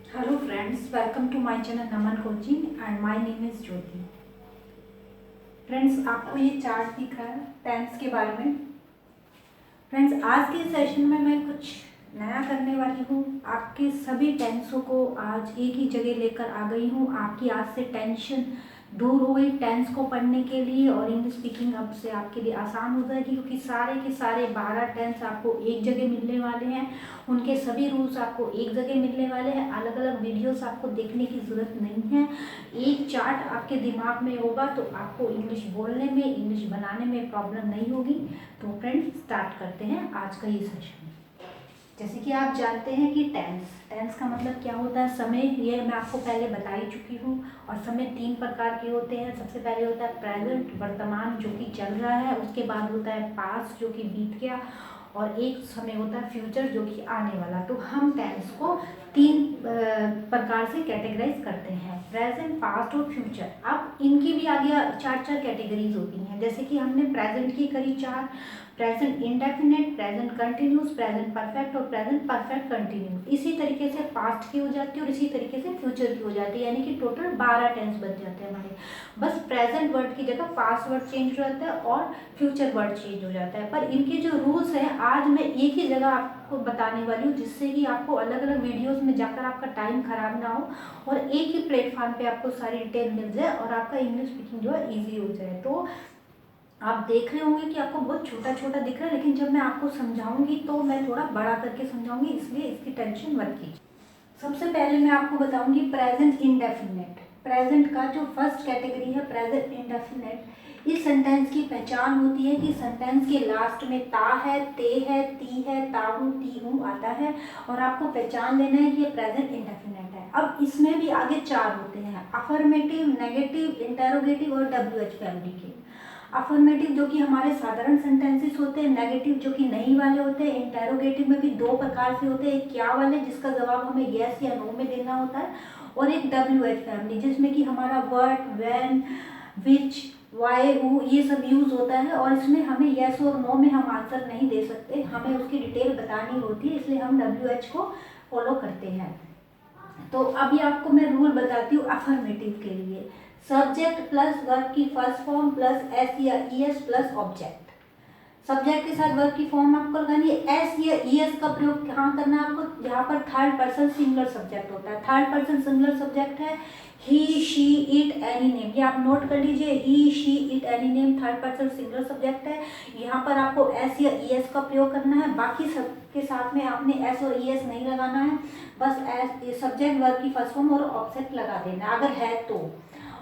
Hello friends, welcome to my channel Naman Coaching and my name is Jyoti. Friends आपको ये chart दिख रहा है टेंस के बारे में। फ्रेंड्स आज के सेशन में मैं कुछ नया करने वाली हूँ। आपके सभी टेंसों को आज एक ही जगह लेकर आ गई हूँ। आपकी आज से टेंशन दूर हो गई टेंस को पढ़ने के लिए और इंग्लिश स्पीकिंग अब से आपके लिए आसान हो जाएगी, क्योंकि सारे के सारे 12 टेंस आपको एक जगह मिलने वाले हैं। उनके सभी रूल्स आपको एक जगह मिलने वाले हैं। अलग अलग वीडियोस आपको देखने की ज़रूरत नहीं है। एक चार्ट आपके दिमाग में होगा तो आपको इंग्लिश बोलने में, इंग्लिश बनाने में प्रॉब्लम नहीं होगी। तो फ्रेंड्स स्टार्ट करते हैं आज का ये सेशन। जैसे कि आप जानते हैं कि टेंस का मतलब क्या होता है, समय। ये मैं आपको पहले बता ही चुकी हूँ। और समय 3 प्रकार के होते हैं। सबसे पहले होता है प्रेजेंट, वर्तमान जो कि चल रहा है। उसके बाद होता है पास्ट जो कि बीत गया, और एक समय होता है फ्यूचर जो कि आने वाला। तो हम टेंस को 3 प्रकार से कैटेगराइज करते हैं, प्रेजेंट, पास्ट और फ्यूचर। अब इनकी भी आगे 4 कैटेगरीज होती हैं। जैसे कि हमने प्रेजेंट की करी 4, present indefinite, present continuous, present perfect और प्रेजेंट परफेक्ट कंटिन्यूस। इसी तरीके से पास्ट की हो जाती है और इसी तरीके से फ्यूचर की हो जाती है, यानी कि टोटल 12 टेंस बन जाते हैं हमारे। बस प्रेजेंट वर्ड की जगह पास्ट वर्ड चेंज हो जाता है और फ्यूचर वर्ड चेंज हो जाता है। पर इनके जो रूल्स हैं आज मैं एक ही जगह आपको बताने वाली हूँ, जिससे कि आपको अलग अलग वीडियोस में जाकर आपका टाइम खराब ना हो और एक ही प्लेटफॉर्म पे आपको सारी डिटेल मिल जाए और आपका इंग्लिश स्पीकिंग जो है ईजी हो जाए। तो आप देख रहे होंगे कि आपको बहुत छोटा छोटा दिख रहा है, लेकिन जब मैं आपको समझाऊंगी तो मैं थोड़ा बड़ा करके समझाऊंगी, इसलिए इसकी टेंशन मत कीजिए। सबसे पहले मैं आपको बताऊंगी प्रेजेंट इंडेफिनिट। प्रेजेंट का जो फर्स्ट कैटेगरी है प्रेजेंट इंडेफिनिट, इस सेंटेंस की पहचान होती है कि सेंटेंस के लास्ट में ता है, ते है, ती है, ताहू, ती हूँ आता है और आपको पहचान लेना है कि ये प्रेजेंट इंडेफिनिट है। अब इसमें भी आगे 4 होते हैं, अफर्मेटिव, नेगेटिव, इंटेरोगेटिव और WH फैमिली के। अफर्मेटिव जो कि हमारे साधारण सेंटेंसेस होते हैं, नेगेटिव जो कि नहीं वाले होते हैं। इंटेरोगेटिव में भी 2 प्रकार से होते हैं, एक क्या वाले जिसका जवाब हमें यस या नो में देना होता है, और एक WH फैमिली जिसमें कि हमारा what, when, which, why, who ये सब यूज होता है। और इसमें हमें यस और नो में हम आंसर नहीं दे सकते, हमें उसकी डिटेल बतानी होती है, इसलिए हम WH को फॉलो करते हैं। तो अभी आपको मैं रूल बताती हूँ अफर्मेटिव के लिए। सब्जेक्ट प्लस वर्ब की फर्स्ट फॉर्म प्लस एस या ईएस प्लस ऑब्जेक्ट। सब्जेक्ट के साथ वर्ब की फॉर्म आपको लगानी है। एस या ईएस का प्रयोग कहाँ करना है आपको, जहाँ पर थर्ड पर्सन सिंगुलर सब्जेक्ट होता है। थर्ड पर्सन सिंगुलर सब्जेक्ट है he, she, it, any name. ये आप नोट कर लीजिए, he, she, it, any name third person singular subject है। यहाँ पर आपको एस या ईएस का प्रयोग करना है। बाकी सब के साथ में आपने एस और ईएस नहीं लगाना है, बस एस सब्जेक्ट वर्ब की फर्स्ट फॉर्म और ऑब्जेक्ट लगा देना है अगर है तो।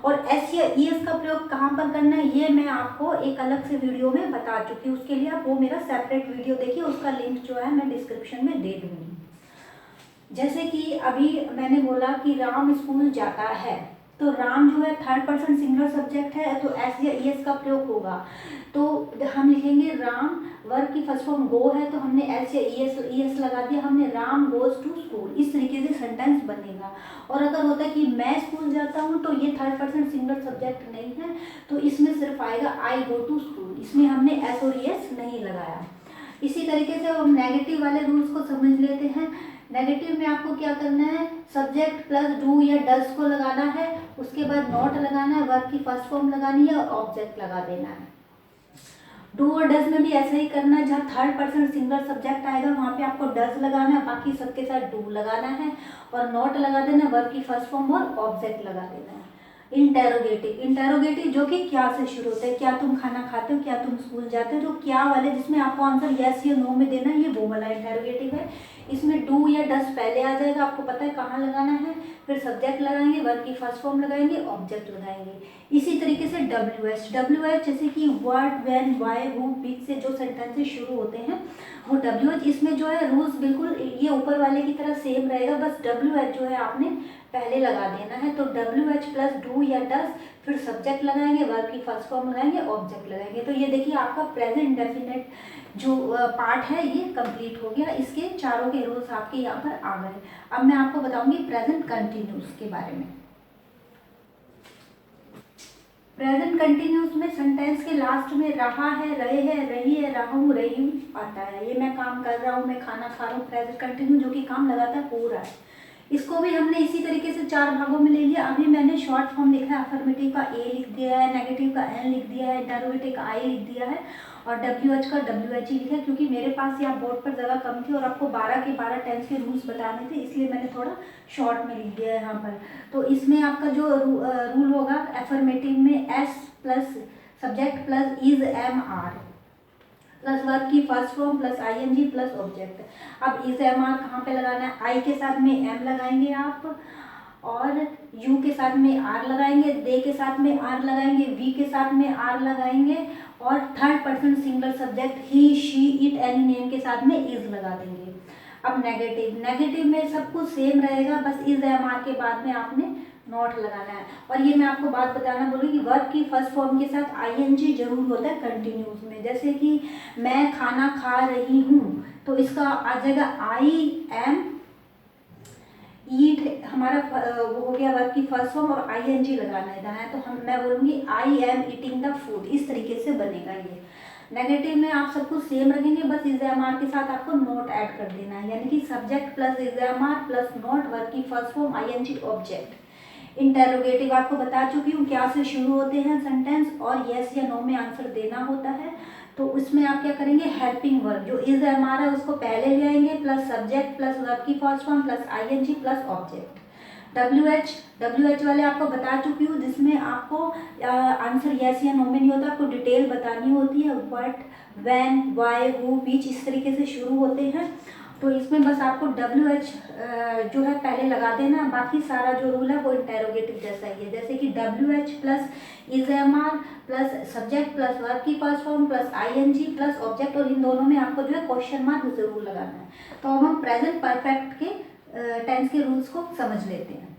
और एस या ईएस का प्रयोग कहाँ पर करना है ये मैं आपको एक अलग से वीडियो में बता चुकी हूँ। उसके लिए आप वो मेरा सेपरेट वीडियो देखिए, उसका लिंक जो है मैं डिस्क्रिप्शन में दे दूँगी। जैसे कि अभी मैंने बोला कि राम स्कूल जाता है, तो राम जो है थर्ड पर्सन सिंगुलर सब्जेक्ट है, तो एस या ईएस का प्रयोग होगा। तो हम लिखेंगे राम, वर्ब की फर्स्ट फॉर्म गो है तो हमने एस या ईएस लगा दिया, हमने राम गोज टू स्कूल। इस तरीके से सेंटेंस बनेगा। और अगर होता है कि मैं स्कूल जाता हूँ, तो ये थर्ड पर्सन सिंगुलर सब्जेक्ट नहीं है, तो इसमें सिर्फ आएगा आई गो टू स्कूल, इसमें हमने एस और ईएस नहीं लगाया। इसी तरीके से हम नेगेटिव वाले रूल्स को समझ लेते हैं। नेगेटिव में आपको क्या करना है, सब्जेक्ट प्लस डू या डस को लगाना है, उसके बाद नॉट लगाना है, वर्ब की फर्स्ट फॉर्म लगानी है और ऑब्जेक्ट लगा देना है। डू और डज में भी ऐसा ही करना है, जहाँ थर्ड पर्सन सिंगुलर सब्जेक्ट आएगा वहाँ पे आपको डज लगाना है, बाकी सबके साथ डू लगाना है और नॉट लगा देना, वर्ब की फर्स्ट फॉर्म और ऑब्जेक्ट लगा देना है। इंटेरोगेटिव, इंटेरोगेटिव जो कि क्या से शुरू होता है, क्या तुम खाना खाते हो, क्या तुम स्कूल जाते हो, जो क्या वाले जिसमें आपको आंसर यस या नो में देना है, ये वो वाला इंटेरोगेटिव है। इसमें डू या डस पहले आ जाएगा, आपको पता है कहाँ लगाना है, फिर सब्जेक्ट लगाएंगे, वर्ब की फर्स्ट फॉर्म लगाएंगे, ऑब्जेक्ट लगाएंगे। इसी तरीके से WH जैसे कि व्हाट, व्हेन, व्हाई, हु, विच से जो सेंटेंसेस शुरू होते हैं वो WH। इसमें जो है रूल्स बिल्कुल ये ऊपर वाले की तरह सेम रहेगा, बस WH जो है आपने पहले लगा देना है। तो WH प्लस डू या डस, फिर सब्जेक्ट लगाएंगे, वर्ब की फर्स्ट फॉर्म लगाएंगे, ऑब्जेक्ट लगाएंगे। तो ये देखिए आपका प्रेजेंट इंडेफिनिट जो पार्ट है ये कंप्लीट हो गया। इसके चारों के रूल्स आपके यहाँ पर आ गए। अब मैं आपको बताऊंगी प्रेजेंट कंटिन्यूस के बारे में। प्रेजेंट कंटिन्यूस में सेंटेंस के लास्ट में रहा है, रहे हैं, रही है, रहा हूँ, रही हूँ आता है। ये मैं काम कर रहा हूँ, मैं खाना खा रहा हूँ, प्रेजेंट कंटिन्यू जो कि काम लगातार हो रहा है। इसको भी हमने इसी तरीके से 4 भागों में ले लिया। अभी मैंने शॉर्ट फॉर्म लिखा है, अफर्मेटिव का ए लिख दिया है, नेगेटिव का एन लिख दिया है, इंटरोगेटिव का आई लिख दिया है और WH का WH ही लिखा है, क्योंकि मेरे पास यहाँ बोर्ड पर जगह कम थी और आपको 12 के 12 टेंस के रूल्स बताने थे, इसलिए मैंने थोड़ा शॉर्ट में लिख दिया है यहाँ पर। तो इसमें आपका जो रूल होगा अफर्मेटिव में S plus subject plus is am are plus verb की first form plus ING plus object. अब इज एम आर कहाँ पे लगाना है, आई के साथ में एम लगाएंगे आप, और यू के साथ में आर लगाएंगे, दे के साथ में आर लगाएंगे, वी के साथ में आर लगाएंगे और third person single subject he she it any name के साथ में इज लगा देंगे। अब नेगेटिव में सब कुछ सेम रहेगा, बस इज एम आर के बाद में आपने नॉट लगाना है। और ये मैं आपको बात बताना बोलूँगी, वर्ब की फर्स्ट फॉर्म के साथ ING जरूर होता है कंटिन्यूस में। जैसे कि मैं खाना खा रही हूँ तो इसका आ जाएगा आई एम ईट, हमारा वो हो गया वर्ब की फर्स्ट फॉर्म और ING लगाना है तो मैं बोलूँगी I am eating the food, इस तरीके से बनेगा ये। नेगेटिव में आप सब कुछ सेम रखेंगे, बस इज एम आर के साथ आपको नोट ऐड कर देना है, यानी कि subject plus is am are plus not, verb की first form ING object. Interrogative आपको बता चुकी हूँ क्या से शुरू होते हैं सेंटेंस और यस या नो में आंसर देना होता है। तो उसमें आप क्या करेंगे, हेल्पिंग वर्ब जो इज एम आर है उसको पहले ले आएंगे प्लस सब्जेक्ट प्लस वर्ब की first form plus ING plus object. WH वाले आपको बता चुकी हूँ, जिसमें आपको आंसर यस या नो में नहीं होता, आपको डिटेल बतानी होती है, व्हाट व्हेन व्हाई हु बीच इस तरीके से शुरू होते हैं। तो इसमें बस आपको WH जो है पहले लगा देना, बाकी सारा जो रूल है वो इंटेरोगेटिव जैसा ही है। जैसे कि WH plus is am are plus subject plus verb की first form plus ING plus object, और इन दोनों में आपको जो है क्वेश्चन मार्क जरूर लगाना है। तो अब हम प्रेजेंट परफेक्ट के टेंस के रूल्स को समझ लेते हैं।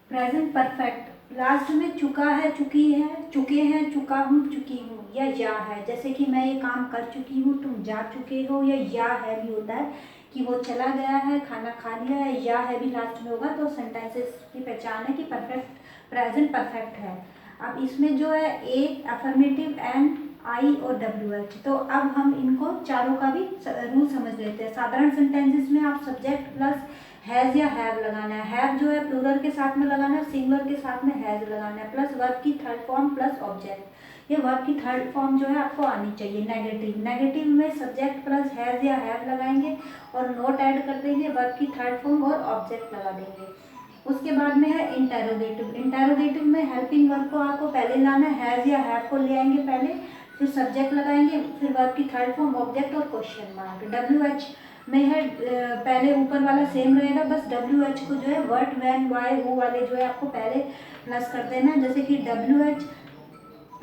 प्रेजेंट परफेक्ट लास्ट में चुका है, चुकी है, चुके हैं, चुका हूँ, चुकी हूँ या है। जैसे कि मैं ये काम कर चुकी हूँ, तुम जा चुके हो, या है भी होता है कि वो चला गया है, खाना खा लिया है, या है भी लास्ट में होगा। तो सेंटेंसेस की पहचान है कि परफेक्ट प्रेजेंट परफेक्ट है। अब इसमें जो है ए अफर्मेटिव एन आई और WH, तो अब हम इनको चारों का भी रूल समझ लेते हैं। साधारण सेंटेंसेस में आप सब्जेक्ट प्लस हैज़ या हैव लगाना है, हैव जो है प्लूरल के साथ में लगाना है, सिंगुलर के साथ में हैज़ लगाना है, प्लस वर्ब की थर्ड फॉर्म प्लस ऑब्जेक्ट। ये वर्ब की थर्ड फॉर्म जो है आपको आनी चाहिए। नेगेटिव में सब्जेक्ट प्लस हैज़ या हैव लगाएंगे और नोट ऐड कर देंगे, वर्ब की थर्ड फॉर्म और ऑब्जेक्ट लगा देंगे। उसके बाद में है इंटेरोगेटिव में हेल्पिंग वर्ब को आपको पहले लाना है, हैज़ या हैव को ले आएंगे पहले, फिर सब्जेक्ट लगाएंगे, फिर वर्ब की थर्ड फॉर्म ऑब्जेक्ट और क्वेश्चन मार्क। WH में है पहले ऊपर वाला सेम रहेगा, बस WH को जो है व्हाट व्हेन व्हाई हु वाले जो है आपको पहले प्लस कर देना है। जैसे कि WH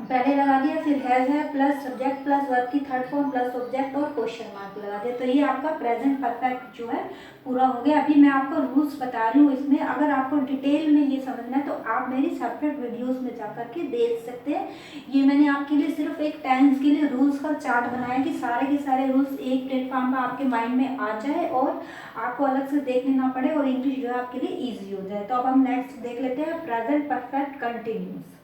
पहले लगा दिया, फिर हैज़ है प्लस सब्जेक्ट प्लस वर्ब की थर्ड फॉर्म प्लस ऑब्जेक्ट और क्वेश्चन मार्क लगा दिया। तो ये आपका प्रेजेंट परफेक्ट जो है पूरा हो गया। अभी मैं आपको रूल्स बता रही हूँ, इसमें अगर आपको डिटेल में ये समझना है तो आप मेरी सेपरेट वीडियोस में जा करके देख सकते हैं। ये मैंने आपके लिए सिर्फ एक टेंस के लिए रूल्स का चार्ट बनाया कि सारे के सारे रूल्स एक प्लेटफॉर्म पर आपके माइंड में आ जाए और आपको अलग से देखने ना पड़े और इंग्लिश जो है आपके लिए ईजी हो जाए। तो अब हम नेक्स्ट देख लेते हैं present perfect continuous.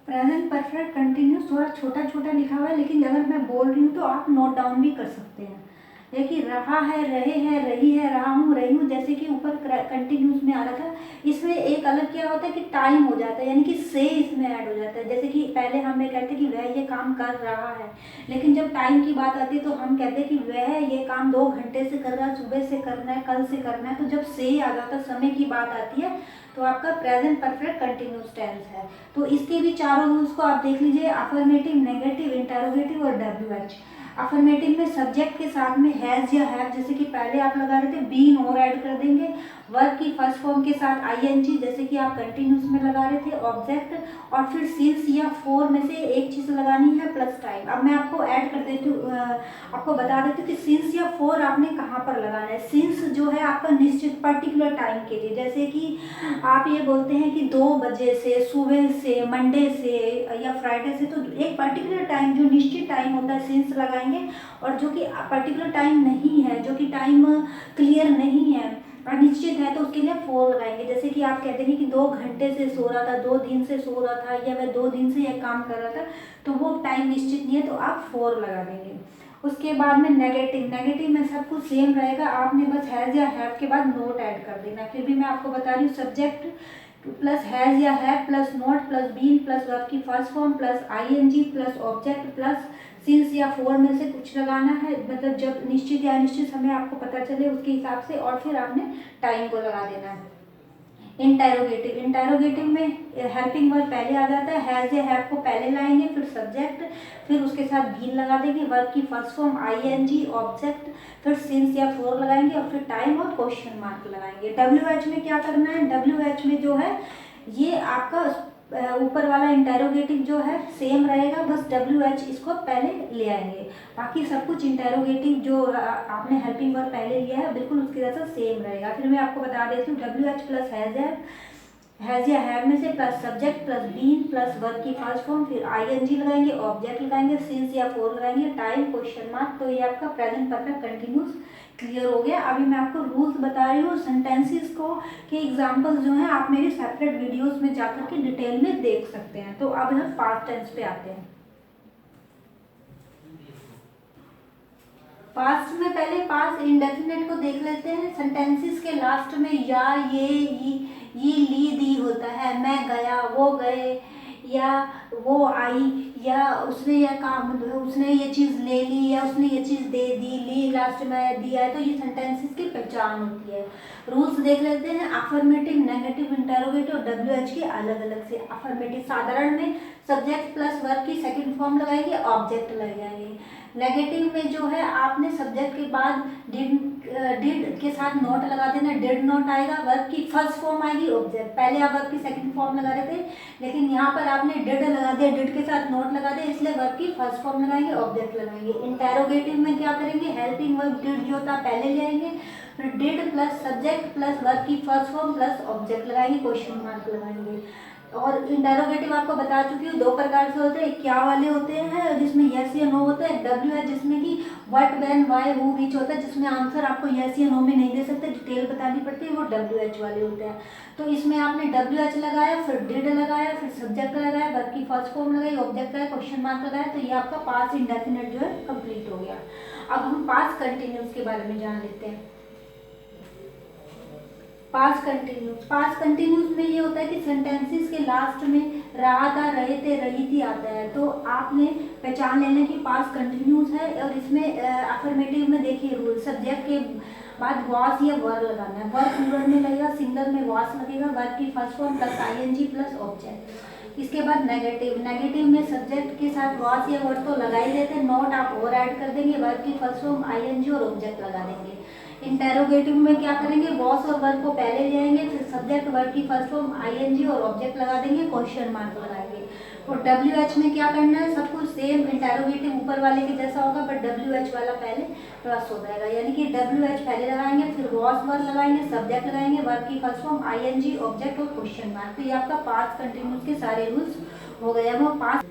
Present perfect continuous थोड़ा छोटा छोटा लिखा हुआ है, लेकिन अगर मैं बोल रही हूँ तो आप नोट डाउन भी कर सकते हैं। देखिए रहा है, रहे हैं, रही है, रहा हूँ, रही हूँ, जैसे कि ऊपर कंटिन्यूस में आ रहा था। इसमें एक अलग क्या होता है कि टाइम हो जाता है, यानी कि से इसमें ऐड हो जाता है। जैसे कि पहले हम ये कहते हैं कि वह ये काम कर रहा है, लेकिन जब टाइम की बात आती है तो हम कहते हैं कि वह ये काम 2 घंटे से कर रहा है, सुबह से करना है, कल से करना है। तो जब से आ जाता है, समय की बात आती है, तो आपका प्रेजेंट परफेक्ट कंटिन्यूस टेंस है। तो इसके भी चारों रूल्स को आप देख लीजिए, अफर्मेटिव, नेगेटिव, इंटेरोगेटिव और WH। अफर्मेटिव में सब्जेक्ट के साथ में हैज़ या हैव, जैसे कि पहले आप लगा रहे थे, बीन और ऐड कर देंगे। वर्ब की फर्स्ट फॉर्म के साथ ING, जैसे कि आप कंटिन्यूस में लगा रहे थे, ऑब्जेक्ट, और फिर सिंस या फोर में से एक चीज़ लगानी है प्लस टाइम। अब मैं आपको ऐड कर देती हूँ, आपको बता देती हूँ कि सिंस या फोर आपने कहाँ पर लगाना है। सिंस जो है आपका निश्चित पर्टिकुलर टाइम के लिए, जैसे कि आप ये बोलते हैं कि 2 बजे से, सुबह से, मंडे से या फ्राइडे से, तो एक पर्टिकुलर टाइम जो निश्चित टाइम होता है सिंस लगाएंगे। और जो कि पर्टिकुलर टाइम नहीं है, जो कि टाइम क्लियर नहीं है, अनिश्चित है, तो उसके लिए फोर लगाएंगे। जैसे कि आप कहते हैं कि 2 घंटे से सो रहा था, 2 दिन से सो रहा था, या वह 2 दिन से यह काम कर रहा था, तो वो टाइम निश्चित नहीं है, तो आप फोर लगा देंगे। उसके बाद में नेगेटिव, नेगेटिव में सब कुछ सेम रहेगा, आपने बस हैज़ या हैव के बाद नोट ऐड कर देना। फिर भी मैं आपको बता रही हूँ, सब्जेक्ट प्लस हैज़ या have plus not plus been plus verb की first form plus ING plus object plus since या फोर में से कुछ लगाना है, मतलब जब निश्चित या अनिश्चित समय आपको पता चले उसके हिसाब से, और फिर आपने टाइम को लगा देना है। इंटेरोगेटिव, इंटेरोगेटिव में हेल्पिंग वर्ब पहले आ जाता है, हैज़ या हैव को पहले लाएंगे, फिर सब्जेक्ट, फिर उसके साथ बीन लगा देंगे, वर्ब की फर्स्ट फॉर्म आईएनजी, ऑब्जेक्ट, फिर सिंस या फोर लगाएंगे और फिर टाइम और क्वेश्चन मार्क लगाएंगे। डब्ल्यूएच में क्या करना है, डब्ल्यूएच में जो है ये आपका ऊपर वाला इंटेरोगेटिव जो है सेम रहेगा, बस डब्ल्यूएच इसको पहले ले आएंगे, बाकी सब कुछ इंटेरोगेटिव जो आपने हेल्पिंग वर्ब पहले लिया है बिल्कुल उसकी जैसा सेम रहेगा। फिर मैं आपको बता देती हूँ, डब्ल्यूएच प्लस हैज़ या हैव में से plus subject plus been plus verb की फर्स्ट फॉर्म, फिर आईएनजी लगाएंगे, ऑब्जेक्ट लगाएंगे, सिंस या फोर लगाएंगे, टाइम, क्वेश्चन मार्क। तो ये आपका प्रेजेंट परफेक्ट कंटिन्यूस क्लियर हो गया। अभी मैं आपको रूल्स बता रही हूँ, सेंटेंसेस को के एग्जांपल्स जो हैं आप मेरी सेपरेट वीडियोस में जाकर के डिटेल में देख सकते हैं। तो अब हम पास्ट टेंस पे आते हैं। पास्ट में पहले पास्ट इंडेफिनिट को देख लेते हैं। सेंटेंसेस के लास्ट में या, ये, ली, दी होता है, मैं गया, वो गए, या वो आई, या उसने यह काम, उसने ये चीज़ ले ली, या उसने ये चीज़ दे दी, ली लास्ट में दिया है, तो ये सेंटेंसेस की पहचान होती है। रूल्स देख लेते हैं। अफर्मेटिव, नेगेटिव, इंटेरोगेटिव और डब्ल्यूएच के अलग अलग से। अफर्मेटिव साधारण में सब्जेक्ट प्लस वर्ब की सेकंड फॉर्म लगाएंगे, ऑब्जेक्ट लगाएंगे। नेगेटिव में जो है आपने सब्जेक्ट के बाद डिड के साथ नॉट लगा देना, डिड नॉट आएगा, वर्ब की फर्स्ट फॉर्म आएगी ऑब्जेक्ट, पहले आप वर्ब की सेकंड फॉर्म लगा रहे थे लेकिन यहाँ पर आपने डिड लगा दिया, डिड के साथ नॉट लगा दिया, इसलिए वर्ब की फर्स्ट फॉर्म लगाएंगे, ऑब्जेक्ट लगाएंगे। इंटेरोगेटिव में क्या करेंगे, हेल्पिंग वर्ब डिड जो था पहले ले आएंगे, फिर did plus subject plus verb की फर्स्ट फॉर्म प्लस ऑब्जेक्ट लगाएंगे, क्वेश्चन मार्क लगाएंगे। और इंटेरोगेटिव आपको बता चुकी हूँ, दो प्रकार से होते हैं, क्या वाले होते हैं जिसमें यस या नो होता है, डब्ल्यू है जिसमें कि व्हाट, व्हेन, व्हाई, हु, विच होता है, जिसमें आंसर आपको यस या नो में नहीं दे सकते, डिटेल बतानी पड़ती है, वो डब्ल्यू एच वाले होते हैं। तो इसमें आपने डब्ल्यू एच लगाया, फिर डिड लगाया, फिर सब्जेक्ट लगाया, वर्ब की फर्स्ट फॉर्म लगाई, ऑब्जेक्ट लगाया, क्वेश्चन मार्क लगाया, तो ये आपका पास्ट इंडेफिनिट जो है कंप्लीट हो गया। अब हम पास्ट कंटिन्यूस के बारे में जान लेते हैं। पास्ट कंटिन्यूस, पास्ट कंटिन्यूस में ये होता है कि सेंटेंसेस के लास्ट में रहा था, रहे थे, रही थी आता है, तो आपने पहचान लेना कि पास्ट कंटिन्यूस है। और इसमें अफर्मेटिव में देखिए रूल, सब्जेक्ट के बाद वॉस या वर लगाना है, वर प्लूरल में लगेगा, सिंगल में वॉस लगेगा, वर्ब की first form plus ING plus object. इसके बाद नेगेटिव, नेगेटिव में सब्जेक्ट के साथ वॉस या वर्ड तो लगा ही देते, नॉट आप और ऐड कर देंगे, वर्ब की फर्स्ट फॉर्म आईएनजी और ऑब्जेक्ट लगा देंगे। इंटेरोगेटिव में क्या करेंगे, वॉस और वर्ब को पहले ले आएंगे, फिर सब्जेक्ट वर्ब की फर्स्ट फॉर्म आईएनजी और ऑब्जेक्ट लगा देंगे, क्वेश्चन मार्क लगाएंगे। और डब्ल्यूएच में क्या करना है, सब कुछ सेम इंटेरोगेटिव ऊपर वाले के जैसा होगा, बट डब्ल्यूएच वाला पहले प्लस हो जाएगा, यानी कि डब्ल्यूएच पहले लगाएंगे, फिर वॉस वर्ब लगाएंगे, सब्जेक्ट लगाएंगे, वर्ब की फर्स्ट फॉर्म आईएनजी, ऑब्जेक्ट और क्वेश्चन मार्क। तो ये आपका पास्ट कंटिन्यूस के सारे रूल्स हो गए। अब हम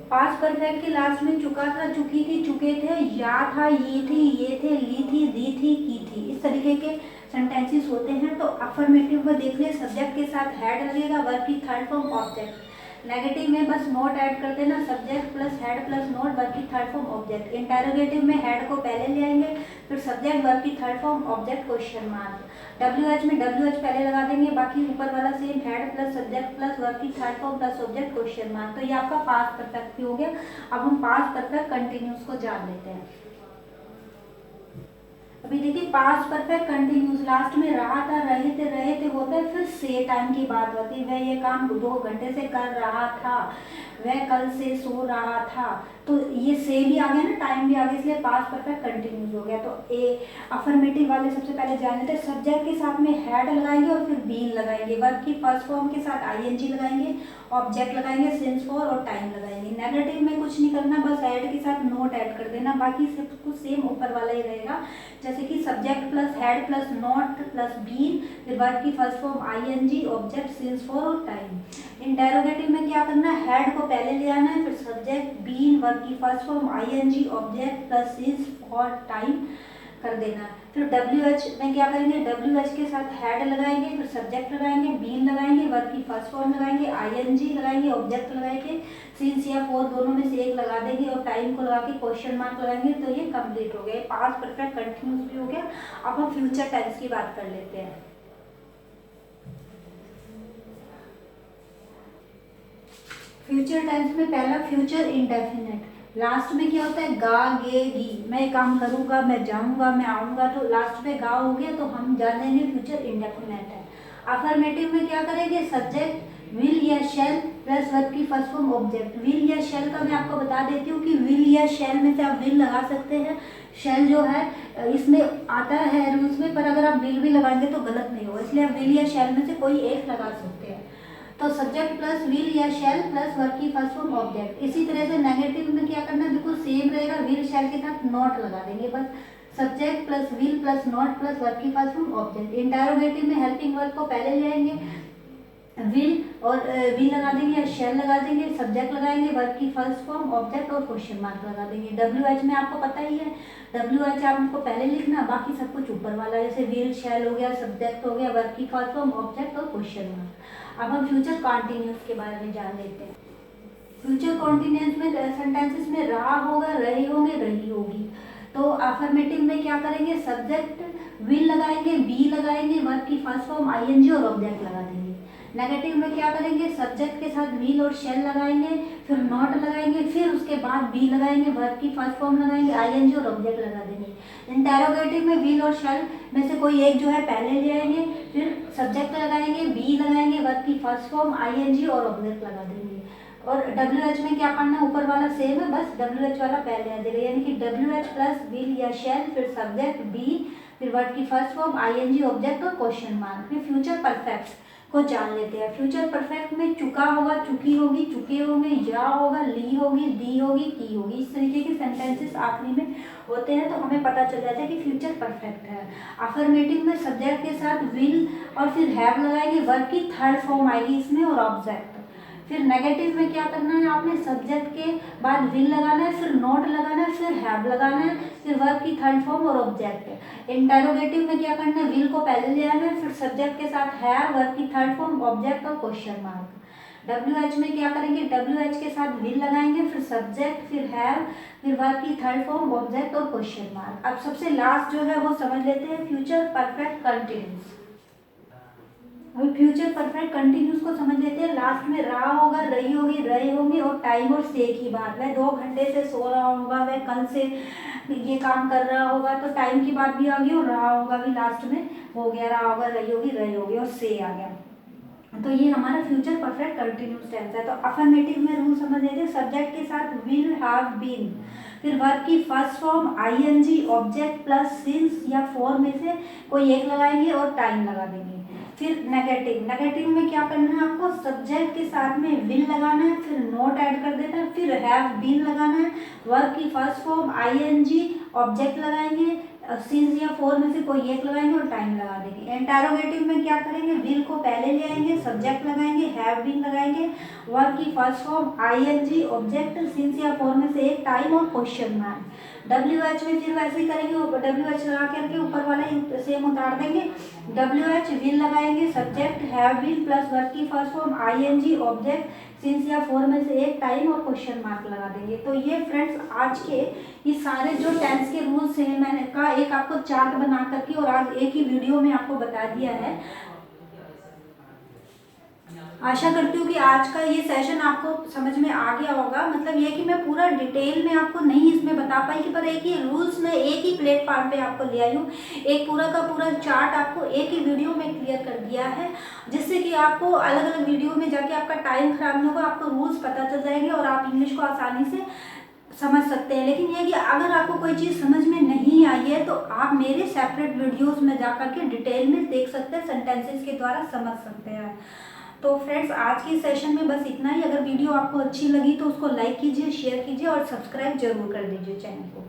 पास्ट परफेक्ट के लास्ट में चुका था, चुकी थी, चुके थे, या था, ये थी, ये थे, ली थी, दी थी, की थी, इस तरीके के सेंटेंसेस होते हैं। तो अफर्मेटिव में देख ले, सब्जेक्ट के साथ हैड लगेगा, वर्ब की थर्ड फॉर्म ऑब्जेक्ट। नेगेटिव में बस नोट ऐड कर देना, subject plus had plus not, verb की थर्ड फॉर्म ऑब्जेक्ट। इंटेरोगेटिव में हेड को पहले ले आएंगे, फिर सब्जेक्ट, वर्ब की third form object, question mark. WH में डब्ल्यूएच पहले लगा देंगे, बाकी ऊपर वाला same, had plus subject plus verb की third form plus object, question mark. तो ये आपका पास्ट परफेक्ट भी हो गया। अब हम पास्ट परफेक्ट कंटिन्यूस को जान लेते हैं। अभी देखिए, पास्ट परफेक्ट कंटिन्यूस लास्ट में रहा था, रहे थे होता है, फिर से टाइम की बात होती है, वह ये काम 2 घंटे से कर रहा था, वह कल से सो रहा था, तो ये से भी आ गया ना, टाइम भी आ गया, इसलिए पास्ट परफेक्ट कंटिन्यूस हो गया। तो ए अफर्मेटिव वाले सबसे पहले जान लेते हैं, सब्जेक्ट के साथ में हैड लगाएंगे और फिर बीन लगाएंगे, वर्ब की फर्स्ट फॉर्म के साथ आईएनजी लगाएंगे, ऑब्जेक्ट लगाएंगे, सिंस फॉर और टाइम लगाएंगे। नेगेटिव में कुछ नहीं करना, बस ऐड के साथ नोट ऐड कर देना, बाकी सब कुछ सेम ऊपर वाला ही रहेगा, जैसे कि subject plus had plus not plus been, फिर वर्ब की first form I N G, object, since for और टाइम। इंटेरोगेटिव में क्या करना है, हेड को पहले ले आना है, फिर सब्जेक्ट, बीन, वर्ब की first form I N G, object plus since for time कर देना। फिर WH में क्या करेंगे, WH के साथ हेड लगाएंगे, फिर सब्जेक्ट लगाएंगे, बीन लगाएंगे, वर्ब की फर्स्ट फॉर्म लगाएंगे, ING लगाएंगे, ऑब्जेक्ट लगाएंगे, सिंस या फॉर दोनों में से एक लगा देंगे और टाइम को लगा के क्वेश्चन मार्क लगाएंगे। तो ये कंप्लीट हो गया, पास्ट परफेक्ट कंटिन्यूस भी हो गया। अब हम फ्यूचर टेंस की बात कर लेते हैं। फ्यूचर टेंस में पहला फ्यूचर इंडेफिनिट, लास्ट में क्या होता है, गा गे गी, मैं काम करूँगा, मैं जाऊँगा, मैं आऊँगा, तो लास्ट में गा हो गया तो हम जान लेंगे फ्यूचर इंडेफिनिट है। अफर्मेटिव में क्या करेंगे, सब्जेक्ट विल या शैल प्लस वर्ब की फर्स्ट फॉर्म ऑब्जेक्ट। विल या शैल का मैं आपको बता देती हूँ कि विल या शैल में से आप विल लगा सकते हैं, शैल जो है इसमें आता है रूल्स में, पर अगर आप विल भी लगाएंगे तो गलत नहीं होगा, इसलिए आप विल या शैल में से कोई एक लगा सकते हैं। तो सब्जेक्ट प्लस विल या शैल प्लस वर्ब की फर्स्ट फॉर्म ऑब्जेक्ट। इसी तरह से नेगेटिव में क्या करना है, बिल्कुल सेम रहेगा, विल शैल के साथ नॉट लगा देंगे, बस subject plus will plus not plus verb की फर्स्ट फॉर्म ऑब्जेक्ट। इंटरोगेटिव में हेल्पिंग वर्ब को पहले ले आएंगे, विल और विल लगा देंगे या शैल लगा देंगे, सब्जेक्ट लगाएंगे, वर्ब की फर्स्ट फॉर्म ऑब्जेक्ट और क्वेश्चन मार्क लगा देंगे। WH में आपको पता ही है, WH आपको पहले लिखना, बाकी सब कुछ ऊपर वाला, जैसे विल शैल हो गया, सब्जेक्ट हो गया, वर्ब की फर्स्ट फॉर्म ऑब्जेक्ट और क्वेश्चन मार्क। अब हम फ्यूचर कॉन्टिन्यूस के बारे में जान लेते हैं। फ्यूचर कॉन्टिन्यूस में सेंटेंसेस में रहा होगा, रहे होंगे, रही होगी। तो अफर्मेटिव में क्या करेंगे, सब्जेक्ट विल लगाएंगे, बी लगाएंगे, वर्ब की फर्स्ट फॉर्म ING और ऑब्जेक्ट लगा देंगे। नेगेटिव में क्या करेंगे, सब्जेक्ट के साथ विल और शैल लगाएंगे, फिर नॉट लगाएंगे, फिर उसके बाद बी लगाएंगे, वर्ब की फर्स्ट फॉर्म लगाएंगे, ING और ऑब्जेक्ट लगा देंगे। इंटेरोगेटिव में विल और शैल में से कोई एक जो है पहले ले आएंगे, फिर सब्जेक्ट लगाएंगे, बी लगाएंगे, वर्ब की फर्स्ट फॉर्म ING और ऑब्जेक्ट लगा देंगे। और WH में क्या करना है, ऊपर वाला सेम है, बस WH वाला पहले आ जाएगा, यानी कि WH प्लस विल या शैल, फिर सब्जेक्ट बी, फिर वर्ब की फर्स्ट फॉर्म ING ऑब्जेक्ट और क्वेश्चन मार्क। फिर फ्यूचर परफेक्ट को जान लेते हैं। फ्यूचर परफेक्ट में चुका होगा, चुकी होगी, चुके होंगे, या होगा, ली होगी, दी होगी, की होगी, इस तरीके के सेंटेंसेस आखिरी में होते हैं, तो हमें पता चल जाता है कि फ्यूचर परफेक्ट है। अफर्मेटिव में सब्जेक्ट के साथ विल और फिर हैव लगाएंगे, वर्ब की थर्ड फॉर्म आएगी इसमें और ऑब्जेक्ट। फिर नेगेटिव में क्या करना है, आपने सब्जेक्ट के बाद विल लगाना है, फिर नॉट लगाना है, फिर हैव लगाना है, फिर वर्ब की थर्ड फॉर्म और ऑब्जेक्ट। इंटरोगेटिव में क्या करना है, विल को पहले ले आना है, फिर सब्जेक्ट के साथ हैव, वर्ब की थर्ड फॉर्म, ऑब्जेक्ट और क्वेश्चन मार्क। WH में क्या करेंगे, WH के साथ विल लगाएंगे, फिर सब्जेक्ट, फिर हैव, फिर वर्ब की थर्ड फॉर्म, ऑब्जेक्ट और क्वेश्चन मार्क। अब सबसे लास्ट जो है वो समझ लेते हैं फ्यूचर परफेक्ट कंटिन्यूस। अभी फ्यूचर परफेक्ट कंटिन्यूस को समझ लेते हैं। लास्ट में रहा होगा, रही होगी, रहे होंगे और टाइम और से की बात, वह 2 घंटे से सो रहा होगा, वह कल से ये काम कर रहा होगा, तो टाइम की बात भी आ गई और रहा होगा भी लास्ट में हो गया, रहा होगा, रही होगी, रहे होगी और से आ गया। तो ये हमारा फ्यूचर परफेक्ट कंटिन्यूस टेंस है। तो अफर्मेटिव में रूल समझ लेते, सब्जेक्ट के साथ विल, हैव, बीन, फिर वर्ब की first form ING, object plus since या फॉर में से कोई एक लगाएंगे और टाइम लगा देंगे। फिर नेगेटिव में क्या करना है, आपको सब्जेक्ट के साथ में विल लगाना है, फिर नॉट ऐड कर देना है, फिर हैव बीन लगाना है, वर्ब की फर्स्ट फॉर्म ING, ऑब्जेक्ट लगाएंगे, सिंस या फॉर में से कोई एक लगाएंगे और टाइम लगा देंगे। इंटरोगेटिव में क्या करेंगे, विल को पहले ले आएंगे, सब्जेक्ट लगाएंगे, हैव बीन लगाएंगे, वर्ब की first form ING, object, since या फॉर में से एक, टाइम और क्वेश्चन मार्क। WH में फिर वैसे ही करेंगे, WH लगा करके ऊपर वाला ही सेम उतार देंगे। WH विल लगाएंगे, subject have been plus verb की first form ING, object, since या फॉर में से एक, टाइम और क्वेश्चन मार्क लगा देंगे। तो ये फ्रेंड्स आज के ये सारे जो टेंस के रूल्स हैं, मैंने का एक आपको चार्ट बना करके और आज एक ही वीडियो में आपको बता दिया है। आशा करती हूँ कि आज का ये सेशन आपको समझ में आ गया होगा। मतलब ये कि मैं पूरा डिटेल में आपको नहीं इसमें बता पाई कि, पर एक ही रूल्स में एक ही प्लेटफॉर्म पे आपको ले आई हूँ, एक पूरा का पूरा चार्ट आपको एक ही वीडियो में क्लियर कर दिया है, जिससे कि आपको अलग अलग वीडियो में जाके आपका टाइम खराब नहीं होगा, आपको रूल्स पता चल जाएंगे और आप इंग्लिश को आसानी से समझ सकते हैं। लेकिन ये कि अगर आपको कोई चीज़ समझ में नहीं आई है तो आप मेरे सेपरेट वीडियोस में जा कर के डिटेल में देख सकते हैं, सेंटेंसेस के द्वारा समझ सकते हैं। तो फ्रेंड्स आज की सेशन में बस इतना ही। अगर वीडियो आपको अच्छी लगी तो उसको लाइक कीजिए, शेयर कीजिए और सब्सक्राइब जरूर कर दीजिए चैनल को।